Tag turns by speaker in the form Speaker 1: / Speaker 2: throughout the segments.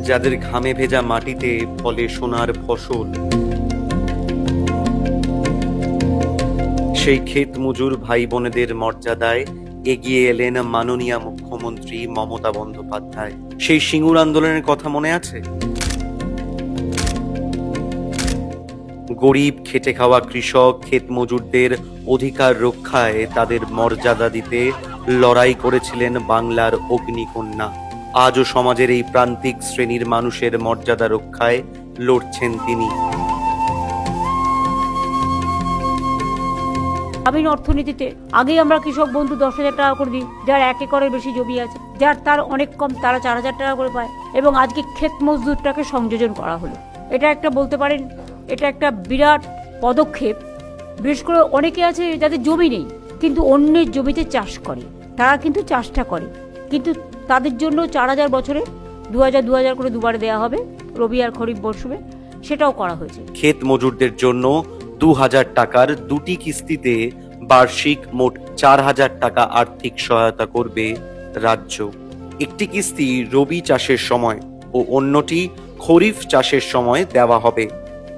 Speaker 1: যাদের ঘামে ভেজা মাটিতে ফলে সোনার ফসল, সেই ক্ষেত মজুর ভাই বোনেদের মর্যাদায় এগিয়ে এলেন মাননীয় মুখ্যমন্ত্রী মমতা বন্দ্যোপাধ্যায়। সেই সিঙ্গুর আন্দোলনের কথা মনে আছে? গরিব খেটে খাওয়া কৃষক ক্ষেত মজুরদের অধিকার রক্ষায় তাদের মর্যাদা দিতে লড়াই করেছিলেন বাংলার অগ্নিকন্যা। আজও সমাজের এই প্রান্তিক শ্রেণীর মানুষের মর্যাদা রক্ষায় লড়ছেন তিনি।
Speaker 2: গ্রামীণ অর্থনীতিতে আগেই আমরা কৃষক বন্ধু 10,000 টাকা করে দিই, যার 1 একরের বেশি জমি আছে, যার তার অনেক কম, তারা 4,000 টাকা করে পায়। এবং আজকে ক্ষেত মজদুরটাকে সংযোজন করা হলো। এটা একটা বলতে পারেন, এটা একটা বিরাট পদক্ষেপ। বিশেষ করে অনেকে আছে যাদের জমি নেই কিন্তু অন্যের জমিতে চাষ করে, তারা কিন্তু চাষটা করে, কিন্তু তাদের জন্য 4,000 বছরে 2,000 করে দুবারে দেওয়া হবে, রবি আর খরিফ মরশুমে, সেটাও করা হয়েছে।
Speaker 1: ক্ষেত মজুরদের জন্য 2,000 টাকার 2টি কিস্তিতে বার্ষিক মোট 4,000 টাকা আর্থিক সহায়তা করবে রাজ্য। একটি কিস্তি রবি চাষের সময় ও অন্যটি খরিফ চাষের সময় দেওয়া হবে।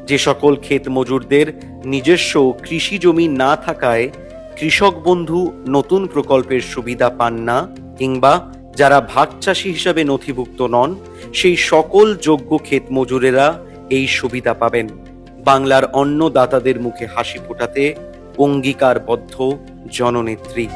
Speaker 1: যে সকল ক্ষেত মজুরদের নিজস্ব কৃষি জমি না থাকায় কৃষক বন্ধু নতুন প্রকল্পের সুবিধা পান না, কিংবা যারা ভাগ চাষি হিসাবে নথিভুক্ত নন, সেই সকল যোগ্য ক্ষেত মজুরেরা এই সুবিধা পাবেন। বাংলার অন্নদাতাদের মুখে হাসি ফোটাতে অঙ্গীকারবদ্ধ জননেত্রী।